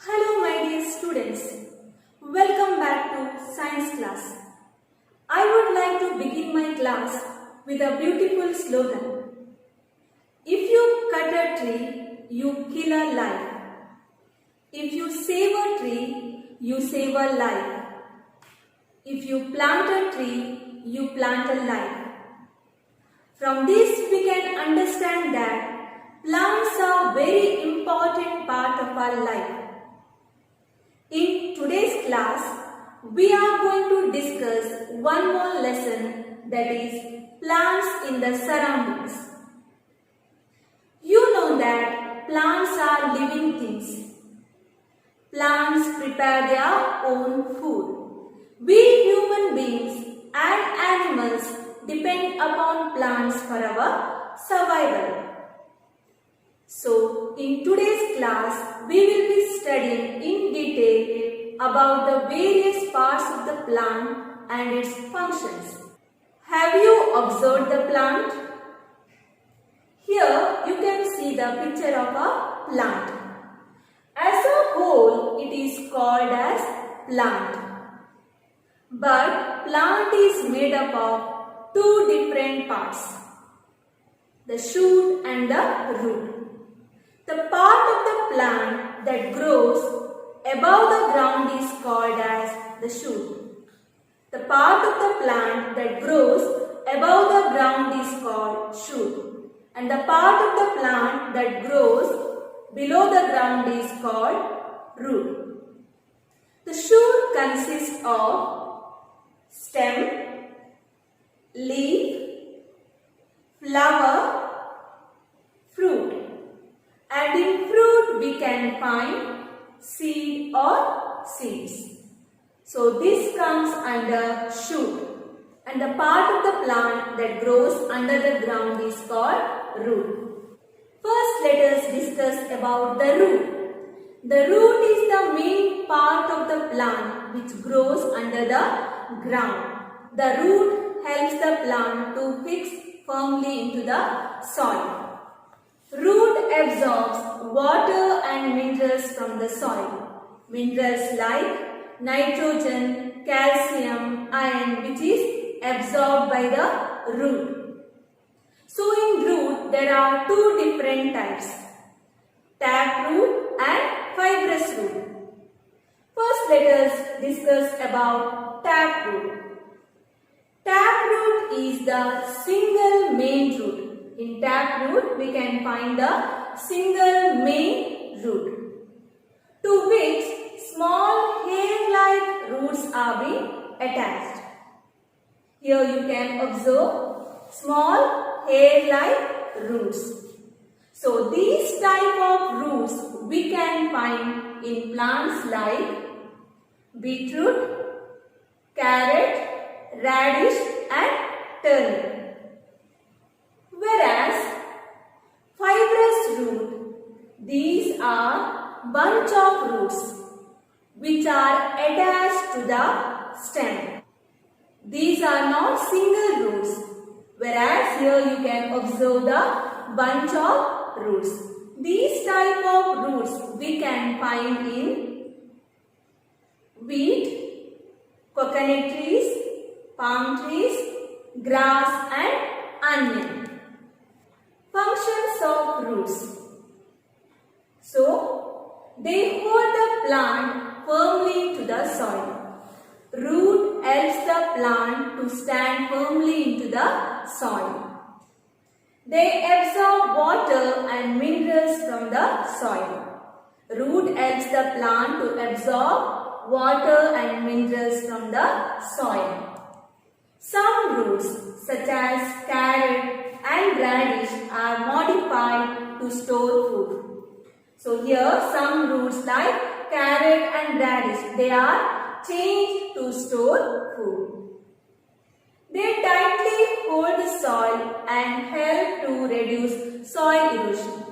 Hello my dear students, welcome back to science class. I would like to begin my class with a beautiful slogan. If you cut a tree, you kill a life. If you save a tree, you save a life. If you plant a tree, you plant a life. From this we can understand that plants are a very important part of our life. In today's class, we are going to discuss one more lesson, that is plants in the surroundings. You know that plants are living things. Plants prepare their own food. We human beings and animals depend upon plants for our survival. So, in today's class, we will be studying in detail about the various parts of the plant and its functions. Have you observed the plant? Here, you can see the picture of a plant. As a whole, it is called as plant. But plant is made up of two different parts, the shoot and the root. The part of the plant that grows above the ground is called as the shoot. The part of the plant that grows above the ground is called shoot. And the part of the plant that grows below the ground is called root. The shoot consists of stem, leaf, flower, fruit. And in fruit we can find seed or seeds. So this comes under shoot. And the part of the plant that grows under the ground is called root. First let us discuss about the root. The root is the main part of the plant which grows under the ground. The root helps the plant to fix firmly into the soil. Root absorbs water and minerals from the soil. Minerals like nitrogen, calcium, iron, which is absorbed by the root. So in root there are two different types, taproot and fibrous root. First let us discuss about taproot. Taproot is the single main root. In taproot, we can find the single main root, to which small hair-like roots are being attached. Here you can observe small hair-like roots. So these type of roots we can find in plants like beetroot, carrot, radish and turnip. Whereas fibrous root, these are bunch of roots which are attached to the stem. These are not single roots, whereas here you can observe the bunch of roots. These type of roots we can find in wheat, coconut trees, palm trees, grass and onion. Functions of roots. So, they hold the plant firmly to the soil. Root helps the plant to stand firmly into the soil. They absorb water and minerals from the soil. Root helps the plant to absorb water and minerals from the soil. Some roots, such as carrot and radish, are modified to store food. So here some roots like carrot and radish, they are changed to store food. They tightly hold the soil and help to reduce soil erosion.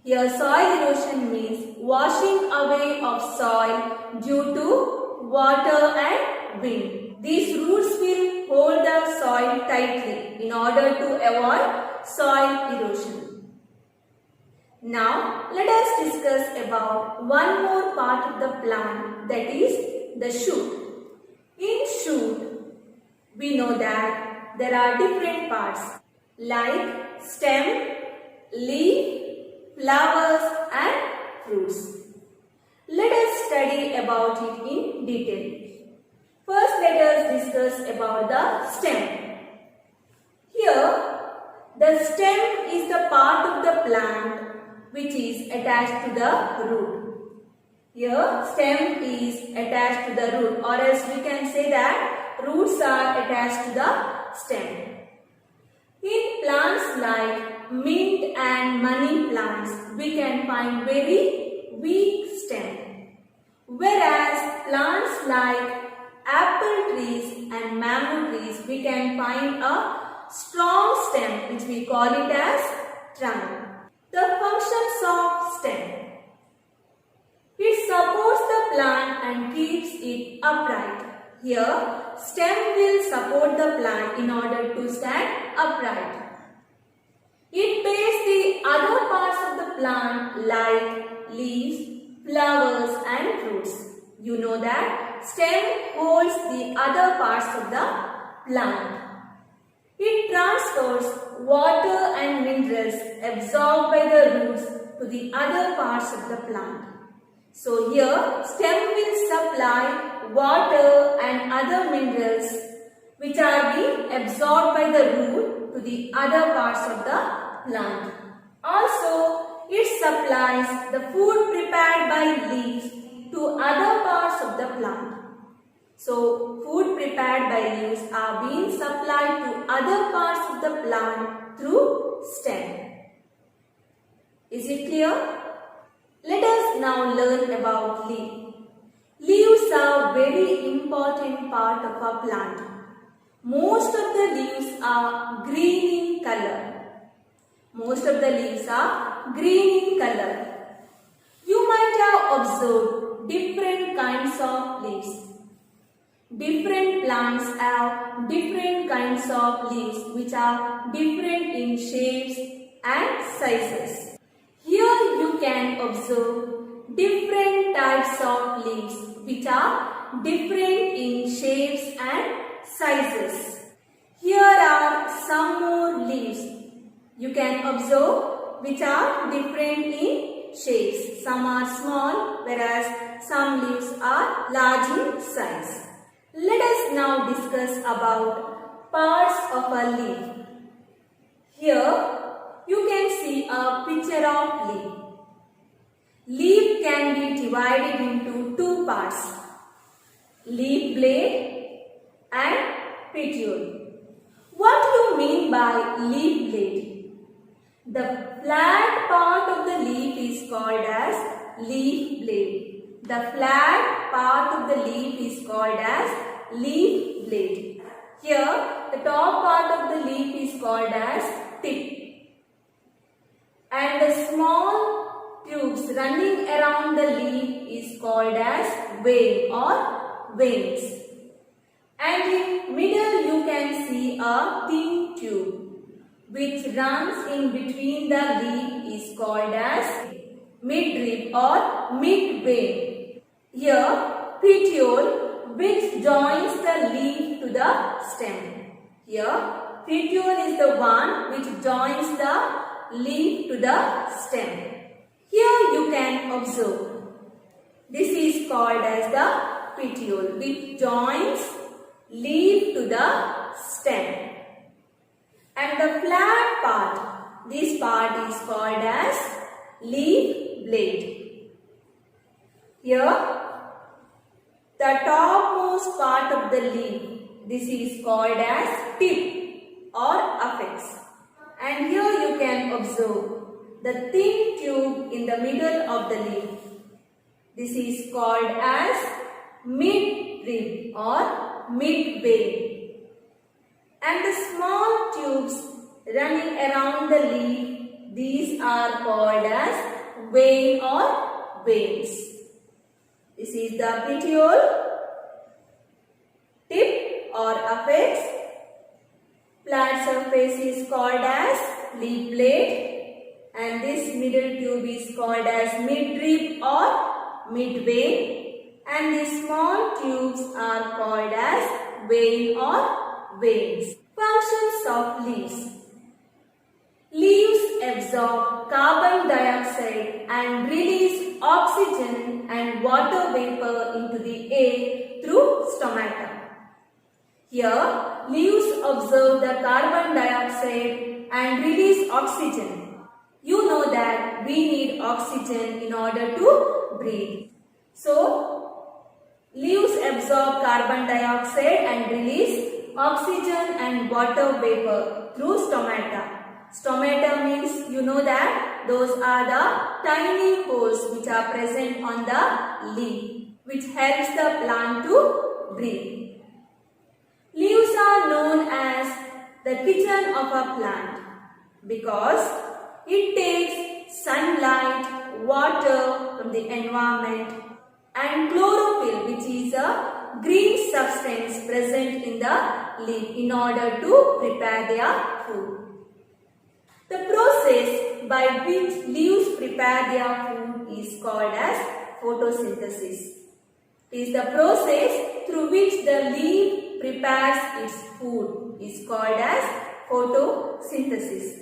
Here soil erosion means washing away of soil due to water and wind. These roots will hold the soil tightly in order to avoid soil erosion. Now let us discuss about one more part of the plant, that is the shoot. In shoot, we know that there are different parts like stem, leaf, flowers and fruits. Let us study about it in detail. First, let us discuss about the stem. Here, the stem is the part of the plant which is attached to the root. Here, stem is attached to the root, or else we can say that roots are attached to the stem. In plants like mint and money plants, we can find very weak stem. Whereas plants like apple trees and mango trees, we can find a strong stem which we call it as trunk. The functions of stem. It supports the plant and keeps it upright. Here, stem will support the plant in order to stand upright. It bears the other parts of the plant like leaves, flowers and fruits. You know that stem holds the other parts of the plant. It transfers water and minerals absorbed by the roots to the other parts of the plant. So here, stem will supply water and other minerals which are being absorbed by the root to the other parts of the plant. Also, it supplies the food prepared by leaves to other parts of the plant. So, food prepared by leaves are being supplied to other parts of the plant through stem. Is it clear? Let us now learn about leaf. Leaves are very important part of a plant. Most of the leaves are green in color. Most of the leaves are green in color. You might have observed different kinds of leaves. Different plants have different kinds of leaves which are different in shapes and sizes. Here you can observe different types of leaves which are different in shapes and sizes. Here are some more leaves you can observe which are different in shapes. Some are small whereas some leaves are large in size. Let us now discuss about parts of a leaf. Here you can see a picture of leaf. Leaf can be divided into two parts, leaf blade and petiole. What do you mean by leaf blade? The flat part of the leaf is called as leaf blade. The flat part of the leaf is called as leaf blade. Here, the top part of the leaf is called as tip. And the small tubes running around the leaf is called as vein or veins. And in middle you can see a thin tube which runs in between the leaf is called as midrib or mid-vein. Here, petiole which joins the leaf to the stem. Here, petiole is the one which joins the leaf to the stem. Here you can observe. This is called as the petiole which joins leaf to the stem. And the flat part, this part is called as leaf blade. Here, the topmost part of the leaf, this is called as tip or apex. And here you can observe the thin tube in the middle of the leaf. This is called as mid-rib or mid-vein. And the small tubes running around the leaf, these are called as vein or veins. This is the petiole, tip or apex. Flat surface is called as leaf blade and this middle tube is called as midrib or midvein, and the small tubes are called as vein or veins. Functions of leaves. Leaves absorb carbon dioxide and release oxygen and water vapor into the air through stomata. Here, leaves absorb the carbon dioxide and release oxygen. You know that we need oxygen in order to breathe. So, leaves absorb carbon dioxide and release oxygen and water vapor through stomata. Stomata means you know that those are the tiny holes which are present on the leaf, which helps the plant to breathe. Leaves are known as the kitchen of a plant because it takes sunlight, water from the environment, and chlorophyll, which is a green substance present in the leaf, in order to prepare their food. The process by which leaves prepare their food is called as photosynthesis. It is the process through which the leaf prepares its food is called as photosynthesis.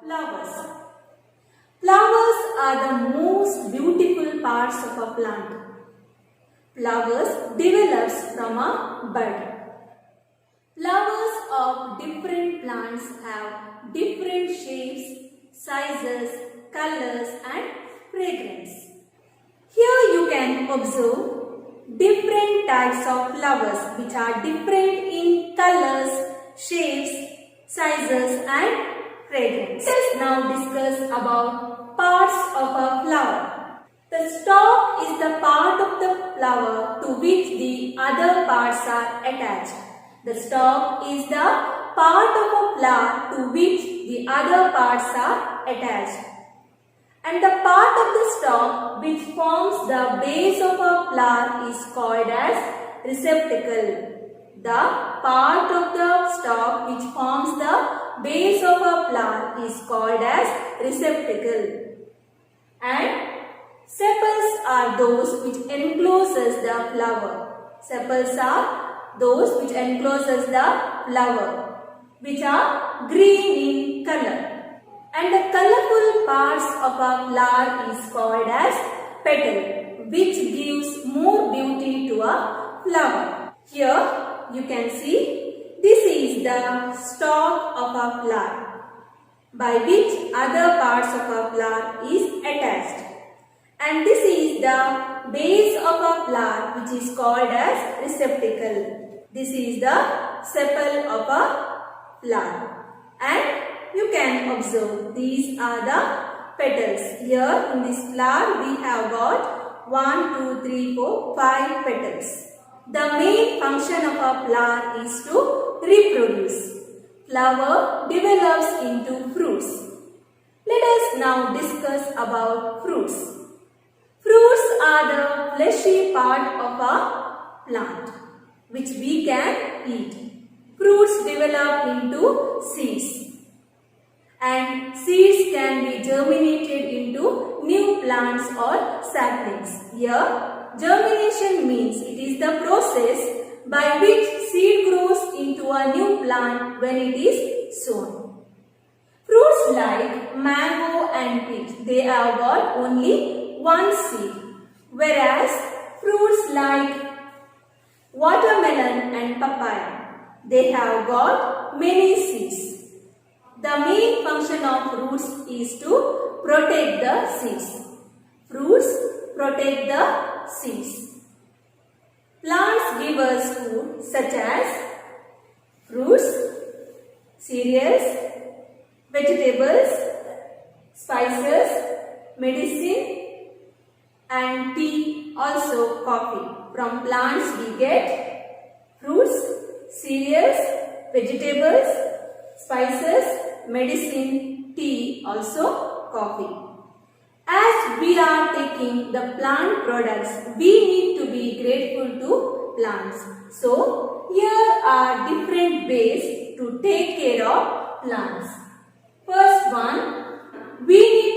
Flowers. Flowers are the most beautiful parts of a plant. Flowers develops from a bud. Flowers of different plants have different shapes, sizes, colors and fragrance. Here you can observe different types of flowers which are different in colors, shapes, sizes and fragrance. Let us now discuss about parts of a flower. The stalk is the part of the flower to which the other parts are attached. The stalk is the part of a flower to which the other parts are attached. And the part of the stalk which forms the base of a flower is called as receptacle. The part of the stalk which forms the base of a flower is called as receptacle. And sepals are those which encloses the flower. Sepals are those which encloses the flower, which are green in color. And the colorful parts of a flower is called as petal, which gives more beauty to a flower. Here you can see this is the stalk of a flower, by which other parts of a flower is attached. And this is the base of a flower, which is called as receptacle. This is the sepal of a flower. And you can observe these are the petals. Here in this flower we have got 1, 2, 3, 4, 5 petals. The main function of a flower is to reproduce. Flower develops into fruits. Let us now discuss about fruits. Fruits are the fleshy part of a plant which we can eat. Fruits develop into seeds, and seeds can be germinated into new plants or saplings. Here, germination means it is the process by which seed grows into a new plant when it is sown. Fruits like mango and peach, they have got only one seed, whereas fruits like watermelon and papaya, they have got many seeds. The main function of fruits is to protect the seeds. Fruits protect the seeds. Plants give us food such as fruits, cereals, vegetables, spices, medicine and tea, also coffee. From plants we get fruits, cereals, vegetables, spices, medicine, tea, also coffee. As we are taking the plant products, we need to be grateful to plants. So, here are different ways to take care of plants. First one, we need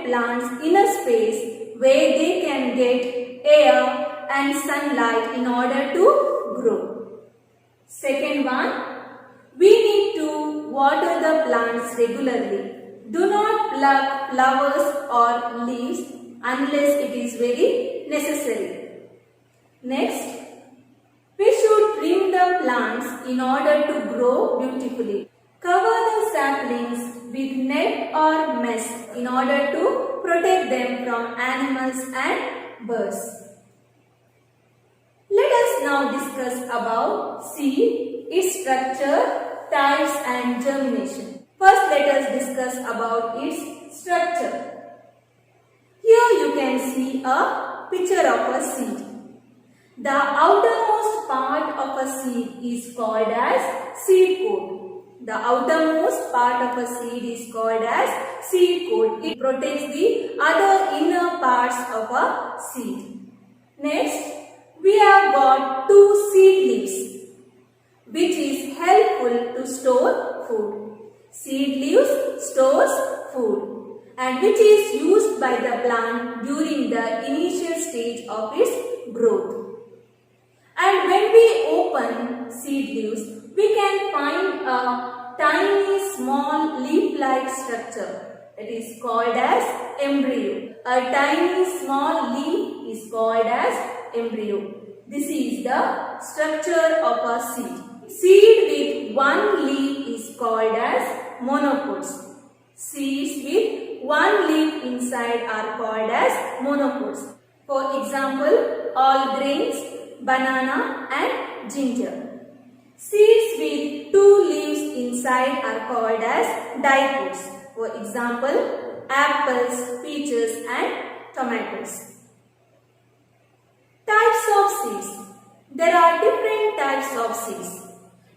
give plants inner space where they can get air and sunlight in order to grow. Second one, we need to water the plants regularly. Do not pluck flowers or leaves unless it is very necessary. Next, we should trim the plants in order to grow beautifully. Cover the saplings with net or mesh in order to protect them from animals and birds. Let us now discuss about seed, its structure, types and germination. First, let us discuss about its structure. Here you can see a picture of a seed. The outermost part of a seed is called as seed coat. The outermost part of a seed is called as seed coat. It protects the other inner parts of a seed. Next, we have got two seed leaves, which is helpful to store food. Seed leaves stores food and which is used by the plant during the initial stage of its growth. And when we open seed leaves, we can find a tiny small leaf-like structure that is called as embryo. A tiny small leaf is called as embryo. This is the structure of a seed. Seed with one leaf is called as monocots. Seeds with one leaf inside are called as monocots. For example, all grains, banana and ginger. Seeds with two leaves inside are called as dicots. For example, apples, peaches and tomatoes. Types of seeds. There are different types of seeds.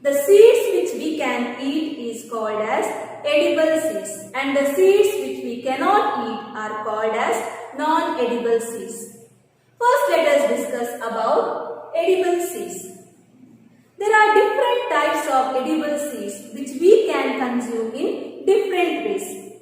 The seeds which we can eat is called as edible seeds and the seeds which we cannot eat are called as non-edible seeds. First, let us discuss about edible seeds. There are different types of edible seeds which we can consume in different ways.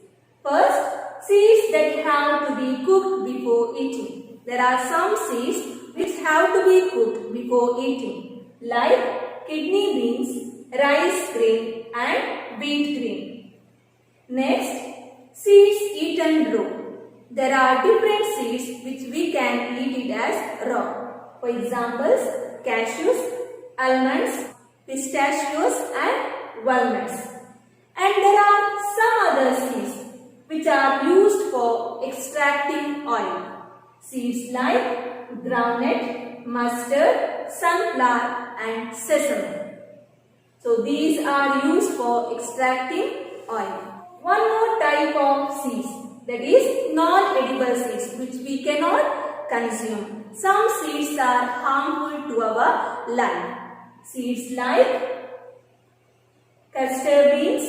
First, seeds that have to be cooked before eating. There are some seeds which have to be cooked before eating, like kidney beans, rice grain and wheat grain. Next, seeds eaten raw. There are different seeds which we can eat it as raw. For examples, cashews, almonds, pistachios and walnuts. And there are some other seeds which are used for extracting oil. Seeds like groundnut, mustard, sunflower and sesame. So these are used for extracting oil. One more type of seeds, that is non-edible seeds which we cannot consume. Some seeds are harmful to our life. Seeds like castor beans,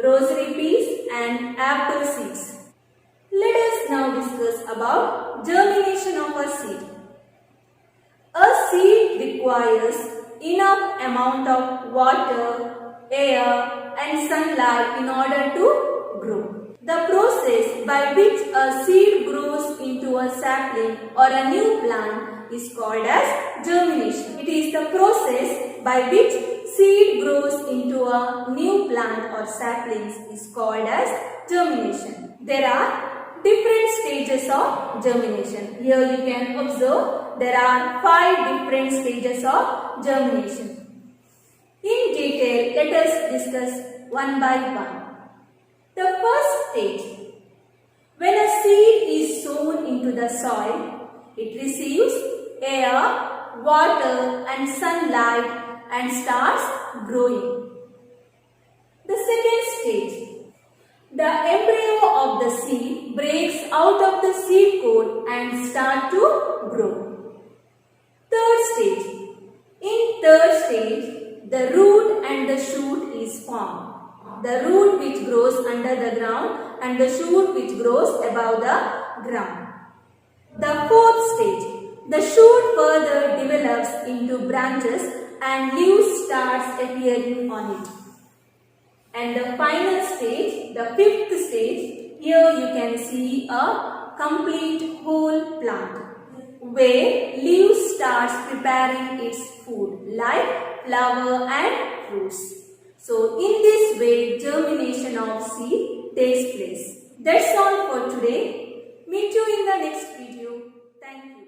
rosary peas and apple seeds. Let us now discuss about germination of a seed. A seed requires enough amount of water, air and sunlight in order to grow. The process by which a seed grows into a sapling or a new plant is called as germination. It is the process by which seed grows into a new plant or saplings is called as germination. There are different stages of germination. Here you can observe there are 5 different stages of germination. In detail, let us discuss one by one. The first stage, when a seed is sown into the soil, it receives air, water and sunlight and starts growing. The second stage, the embryo of the seed breaks out of the seed coat and start to grow. Third stage, in third stage, the root and the shoot is formed. The root which grows under the ground and the shoot which grows above the ground. The fourth stage, the shoot further develops into branches and leaves starts appearing on it. And the final stage, the fifth stage, Here you can see a complete whole plant where leaves starts preparing its food like flower and fruits. So in this way germination of seed takes place. That's all for today. Meet you in the next video. Thank you.